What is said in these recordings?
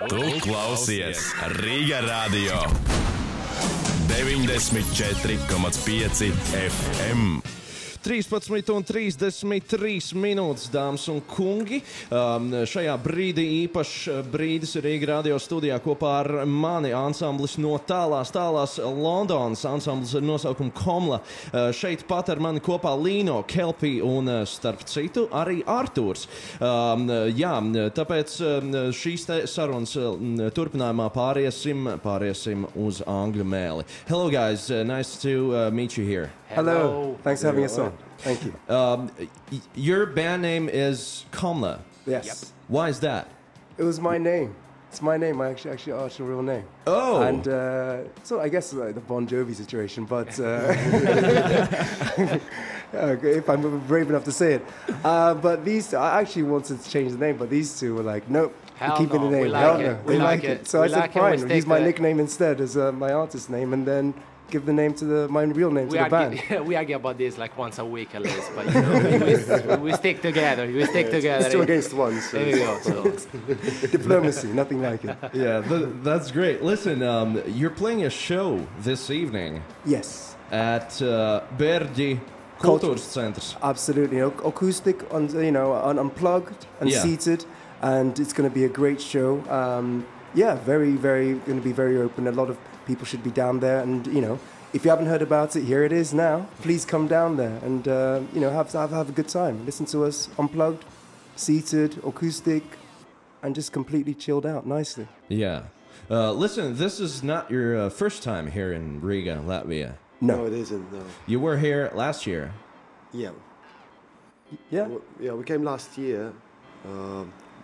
Tu klausies Riga Radio 94,5 FM. 13:33 minūtes, dāmas un kungi. Šajā brīdī īpašs brīdis Rīga Radio studijā kopā ar mani ansamblis no tālās Londonas. Ansamblis ar nosaukumu Komla. Šeit pat ar mani kopā Līno, Kelpī un starp citu arī Artūrs. Jā, tāpēc šīs sarunas turpinājumā pāriesim uz angļu mēli. Hello guys, nice to meet you here. Hello. Thanks for having us on. Thank you. Your band name is Komla. Yes. Yep. Why is that? It was my name. It's my name. I actually asked your real name. Oh. And so I guess like the Bon Jovi situation, but if I'm brave enough to say it. But these two, I actually wanted to change the name, but these two were like, nope, we're keeping the name. We like it. We like it. So I said, fine, use my nickname instead as my artist name, and then give the name to my real name to the band. We argue about this like once a week at least, but you know, we stick together. We stick together. It's two against one. So there you go. So. Diplomacy, nothing like it. Yeah, that's great. Listen, you're playing a show this evening. Yes. At Berģi Kultūras Centrs. Absolutely, acoustic, unplugged and seated, and it's going to be a great show. Yeah, very going to be very open. A lot of people should be down there, and if you haven't heard about it, here it is now. Please come down there and have a good time. Listen to us unplugged, seated, acoustic, and just completely chilled out nicely. Yeah. Listen, this is not your first time here in Riga, Latvia. No, it isn't. No. You were here last year. Yeah. Yeah. Well, we came last year.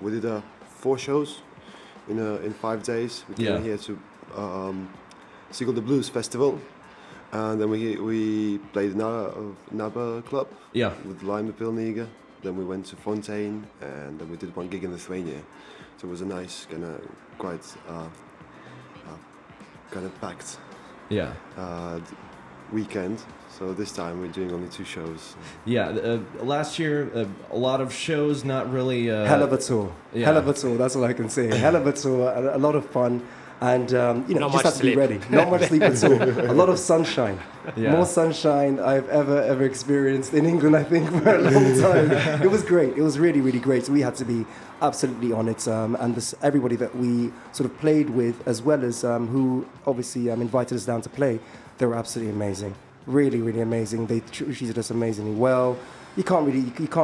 We did 4 shows in 5 days. We came here to Siegel the Blues Festival, and then we played in Nabba Club with Lime Pilniga. Then we went to Fontaine, and then we did one gig in Lithuania. So it was a nice quite packed weekend. So this time we're doing only 2 shows. Yeah, last year a lot of shows, not really. Hell of a tour. Yeah. Hell of a tour. That's all I can say. Hell of a tour. A lot of fun. And, just have to be ready. Not much sleep at all. A lot of sunshine. Yeah. More sunshine I've ever experienced in England, I think, for a long time. It was great. It was really, really great. So we had to be absolutely on it. And everybody that we sort of played with, as well as who obviously invited us down to play, they were absolutely amazing. Really, really amazing. They treated us amazingly well. You can't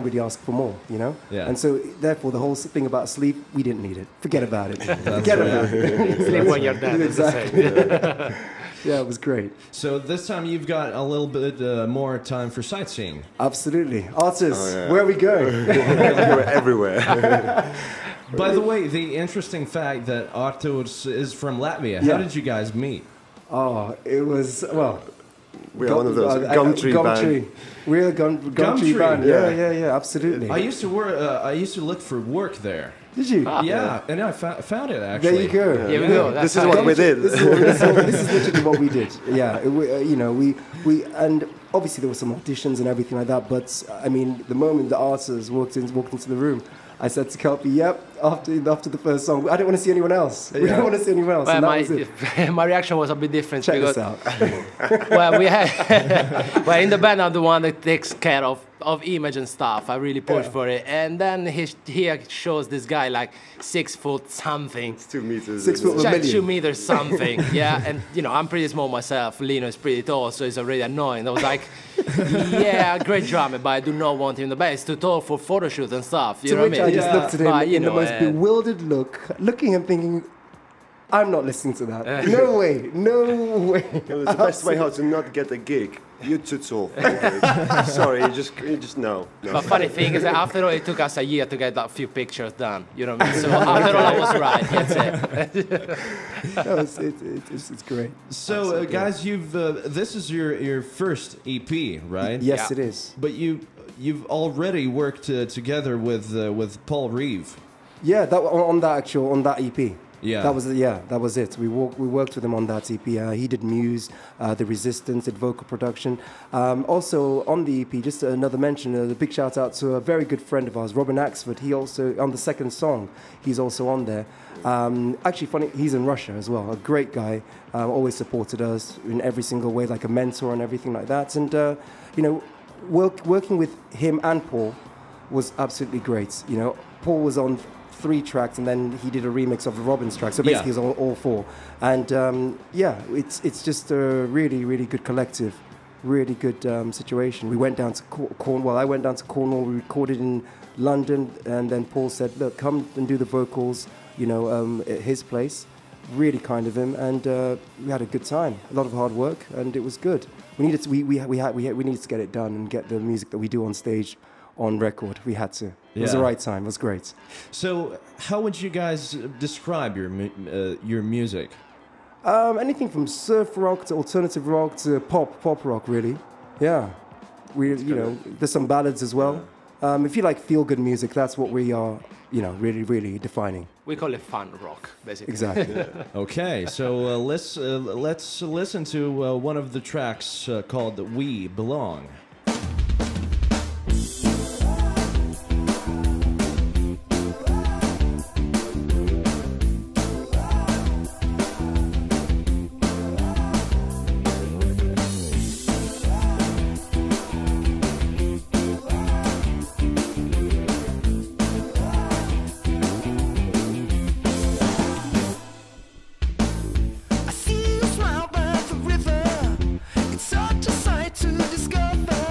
really ask for more, Yeah. And so, therefore, the whole thing about sleep, we didn't need it. Forget about it. Forget about it. Sleep when you're dead. Exactly. Yeah, it was great. So this time you've got a little bit more time for sightseeing. Absolutely. Artists, where are we going? Everywhere. By the way, the interesting fact that Artūrs is from Latvia. How did you guys meet? Oh, it was, well... We're one of those Gumtree band. We're a Gumtree band. Yeah, absolutely. I used to look for work there. Did you? Yeah, and I found it actually. There you go. Here we go. This is what we did. This is literally what we did. Yeah, we and obviously there were some auditions and everything like that. But I mean, the moment the artists walked into the room, I said to Kelpie, "Yep." After the first song, I didn't want to see anyone else. We didn't want to see anyone else. Well, and my reaction was a bit different. Check this out. Well, well, in the band, I'm the one that takes care of image and stuff. I really push for it. And then he shows this guy like 6 foot something. It's 2 meters. 6 foot like 2 meters something. Yeah, and I'm pretty small myself. Lino is pretty tall, so it's already annoying. I was like, yeah, great drummer, but I do not want him in the band. It's too tall for photo shoots and stuff. You know what I mean? I just looked at him in the most bewildered look, looking at him thinking, I'm not listening to that. No way. It was the best way how to not get a gig. You're too tall. Sorry, you just no. But funny thing is that after all, it took us a year to get that few pictures done. You know what I mean? So after all, I was right. That's it. It's great. So, guys, this is your first EP, right? Yes, it is. But you've already worked together with Paul Reeve. Yeah, on that EP. Yeah. That was it. We worked with him on that EP. He did Muse, The Resistance, did vocal production. Also on the EP, just another mention, a big shout out to a very good friend of ours, Robin Axford. He also, on the second song, he's also on there. Actually, funny, he's in Russia as well. A great guy, always supported us in every single way, like a mentor and everything like that. And, you know, working with him and Paul was absolutely great. You know, Paul was on 3 tracks, and then he did a remix of the Robin's track. So basically, it was all 4. And it's just a really, really good collective, really good situation. We went down to Cornwall. I went down to Cornwall. We recorded in London, and then Paul said, "Look, come and do the vocals." You know, at his place. Really kind of him, and we had a good time. A lot of hard work, and it was good. We needed to get it done and get the music that we do on stage on record. We had to. It was the right time. It was great. So, how would you guys describe your music? Anything from surf rock to alternative rock to pop rock, really. Yeah, there's some ballads as well. If you like feel-good music, that's what we are. You know, really, really defining. We call it fun rock, basically. Exactly. Okay, so let's listen to one of the tracks called "We Belong." Such a sight to discover.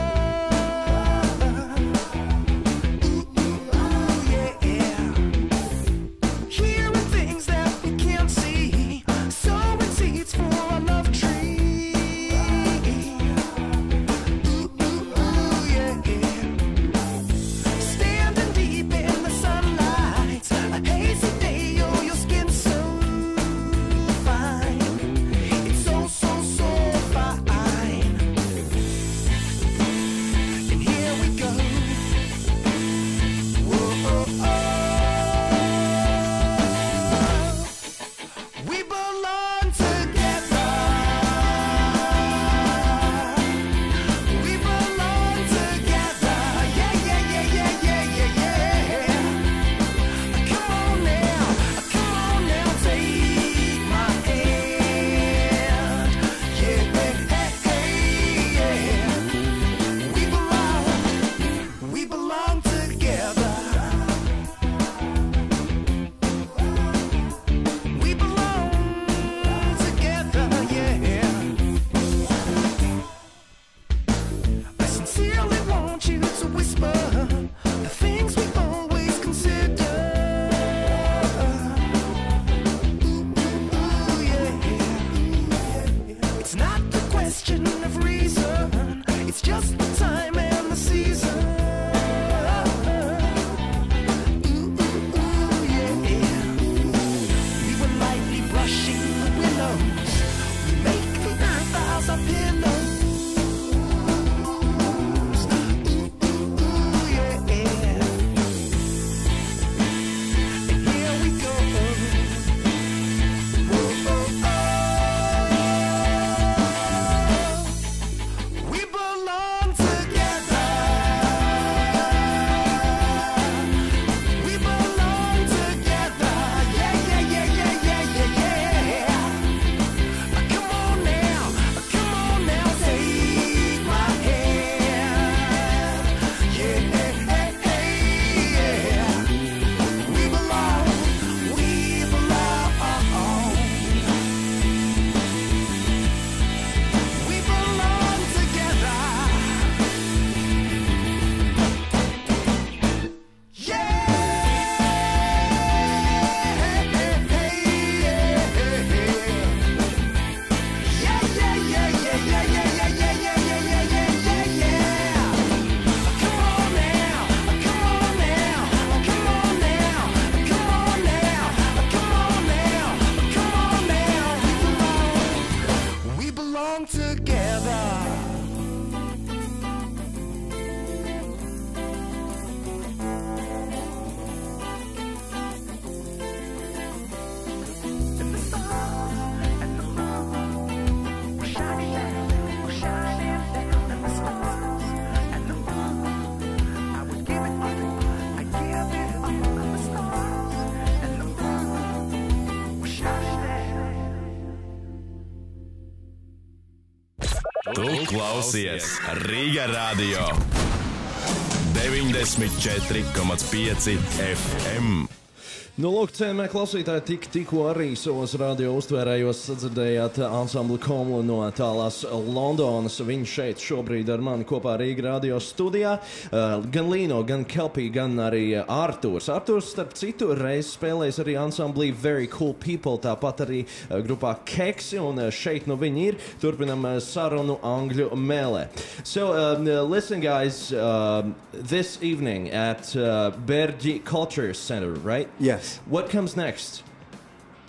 Tu klausies Riga Radio 94,5 FM. Nu, lūk, cienījamie klausītāji, tikko arī savos radio uztvērējos sadzirdējāt ansambli Komla no tālās Londonas. Viņi šeit šobrīd ar mani kopā Rīga Radio studijā. Gan Lino, gan Kelpī, gan arī Artūrs. Artūrs, starp citu, reiz spēlējis arī ansamblī Very Cool People, tāpat arī grupā Keksi, un šeit nu viņi ir. Turpinam sarunu angļu mēlē. So, listen guys, this evening at Berģi Culture Center, right? Yes. What comes next?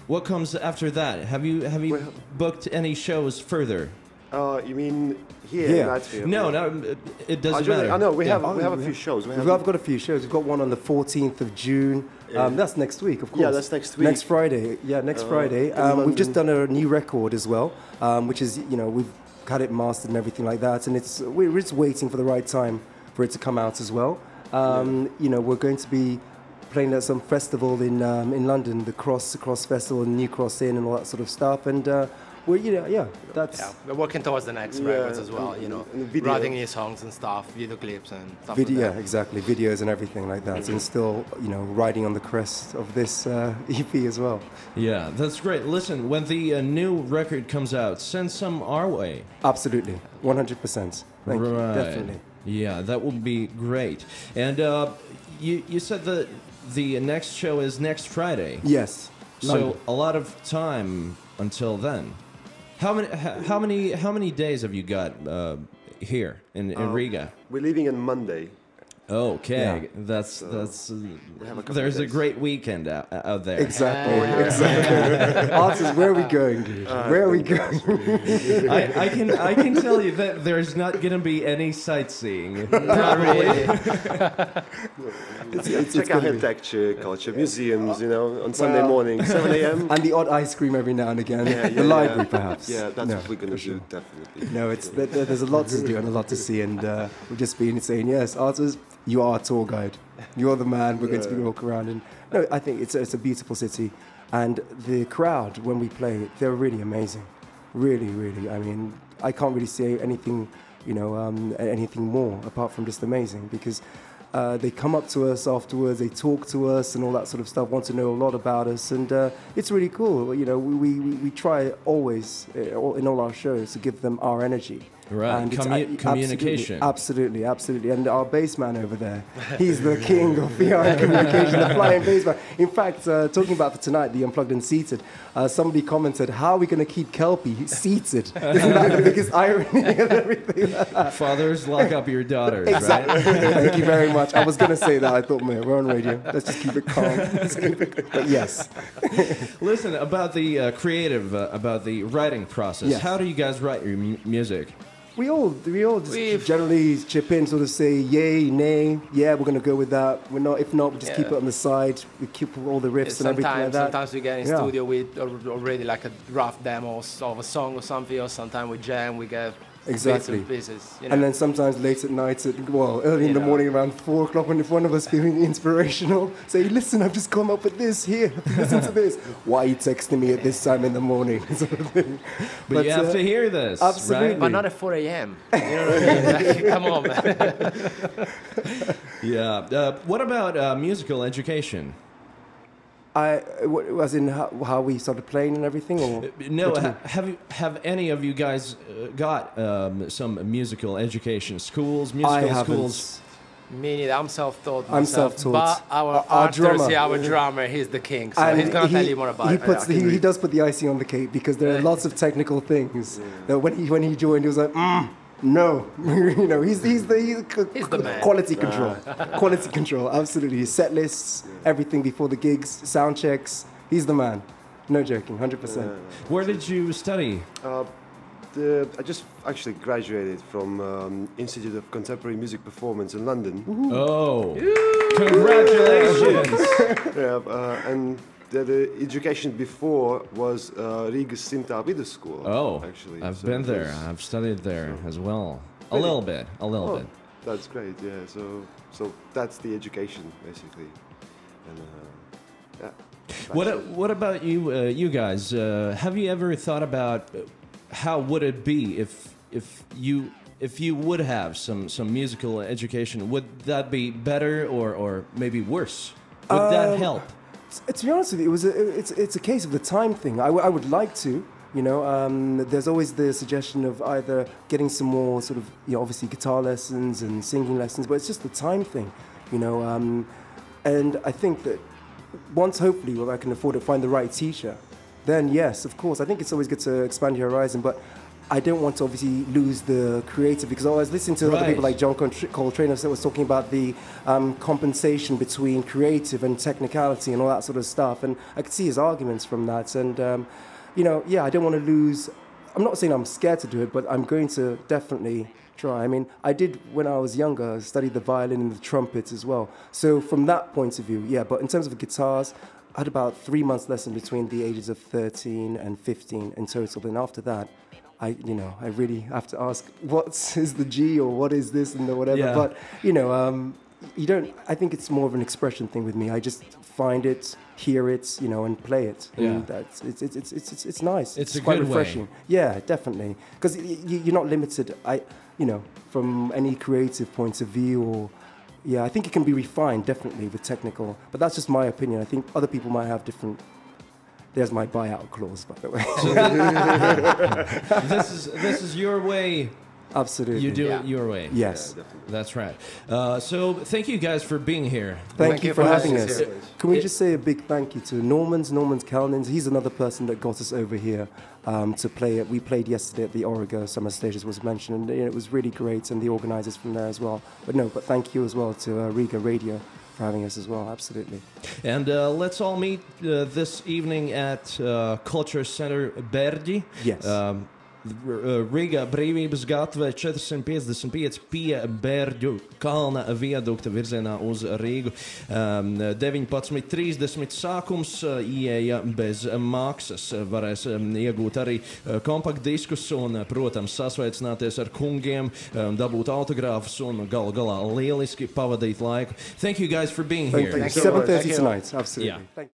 What comes after that? Have you booked any shows further? You mean here in Latvia? No, it doesn't matter. I know we have a few shows. We've got a few shows. We've got one on the 14th of June. That's next week, of course. Yeah, that's next week. Next Friday. Yeah, next Friday. We've just done a new record as well, which is, you know, we've had it mastered and everything like that, and we're just waiting for the right time for it to come out as well. You know, we're going to be playing at some festival in London, the Cross Festival, and New Cross Inn, and all that sort of stuff. And we're working towards the next records as well. You know, writing new songs and stuff, video clips and stuff. Like that. Yeah, exactly, videos and everything like that, and still, you know, riding on the crest of this EP as well. Yeah, that's great. Listen, when the new record comes out, send some our way. Absolutely, 100%. Thank you, definitely. Yeah, that would be great. And you said that the next show is next Friday. Yes. So London. a lot of time until then. How many days have you got here in Riga? We're leaving on Monday. Okay, Yeah. there's a great weekend out there. Exactly. Exactly. Answers, where are we going, dude? Where are we going? I can tell you that there's not going to be any sightseeing. Not really. Check out architecture, culture, museums, you know, on Sunday morning, 7 a.m. And the odd ice cream every now and again. The library, perhaps. Yeah, that's what we're going to do, definitely. No, there's a lot to do and a lot to see, and we've just been saying, yes, Arthurs, you are a tour guide. You're the man. We're going to be walking around, and no, I think it's a beautiful city, and the crowd when we play, they're really amazing, really, really. I mean, I can't really say anything, you know, anything more apart from just amazing, because they come up to us afterwards, they talk to us and all that sort of stuff, want to know a lot about us, and it's really cool. You know, we try always in all our shows to give them our energy. Right, and communication. Absolutely. And our bass man over there, he's the king of VR communication, the flying bass man. In fact, talking about for tonight, the Unplugged and Seated, somebody commented, how are we going to keep Kelpie seated? Isn't that the biggest irony and everything? Fathers, lock up your daughters, exactly. Right? Thank you very much. I was going to say that. I thought, man, we're on radio. Let's just keep it calm. But yes. Listen, about the creative, about the writing process, Yes. how do you guys write your music? We all just generally chip in, sort of say yay, nay, yeah, we're going to go with that. If not, we just keep it on the side. We keep all the riffs and everything like that. Sometimes we get in studio with already like a rough demos of a song or something, or sometimes we jam, we get exactly bits and pieces. You know? And then sometimes late at night, early in the morning around 4 o'clock, when if one of us feeling inspirational, say, listen, I've just come up with this here. Listen to this. Why are you texting me at this time in the morning? Sort of thing. But you have to hear this, absolutely. right? But not at 4 a.m. You know what I mean? Like, come on, man. Yeah. What about musical education? As in how we started playing and everything, or no? Have any of you guys got some musical education schools? Musical schools? Me neither. I'm self-taught. I'm self-taught. But our drummer, he's the king, so he's gonna tell you more about it. He does put the icing on the cake, because there are lots of technical things that when he joined, he was like, no, you know, he's the man. Quality control, quality control, absolutely. Set lists, everything before the gigs, sound checks. He's the man. No joking, 100%. Where did you study? I just actually graduated from Institute of Contemporary Music Performance in London. Oh, congratulations! And the education before was Riga's Simtā Vidussskola. Oh, actually, I've been there. I've studied there as well. A little bit. That's great. Yeah. So that's the education basically. And What about you? You guys, have you ever thought about how would it be if if you would have some musical education, would that be better or maybe worse? Would that help? To be honest with you, it's a case of the time thing. I would like to, you know. There's always the suggestion of either getting some more sort of, you know, obviously guitar lessons and singing lessons, but it's just the time thing, you know. And I think that once, hopefully, I can afford to find the right teacher, then yes, of course. I think it's always good to expand your horizon, but I don't want to obviously lose the creative, because I was listening to other people like John Coltrane that was talking about the compensation between creative and technicality and all that sort of stuff, and I could see his arguments from that. And you know, yeah, I don't want to lose. I'm not saying I'm scared to do it, but I'm going to definitely try. I mean, I did when I was younger. I studied the violin and the trumpet as well. So from that point of view, yeah. But in terms of guitars, I had about 3 months lesson between the ages of 13 and 15 in total. And after that, I really have to ask, what is the G or what is this and the whatever. Yeah. But, you know, I think it's more of an expression thing with me. I just find it, hear it, you know, and play it. Yeah. And it's nice. It's quite refreshing. Yeah, definitely. Because you're not limited, from any creative point of view or... Yeah, I think it can be refined, definitely, with technical. But that's just my opinion. I think other people might have different... There's my buyout clause, by the way. This is your way. Absolutely. You do it your way. Yes. Yeah, that's right. So thank you guys for being here. Thank you for having us. Can we just say a big thank you to Norman's Kalnins. He's another person that got us over here to play it. We played yesterday at the Origo Summer Stages, was mentioned, and it was really great, and the organisers from there as well. But thank you as well to Riga Radio for having us as well, absolutely. And let's all meet this evening at Culture Center Berģi. Yes. Riga Brīvības gatve 455 pie Berģu kalna viadukta virzienā uz Rīgu. 19:30 sākums, ieeja bez maksas. Varēs iegūt arī kompaktdiskus un, protams, sasveicināties ar kungiem, dabūt autogrāfus un galu galā lieliski pavadīt laiku. Thank you guys for being here. Thank you. 7:30 tonight, absolutely. Yeah.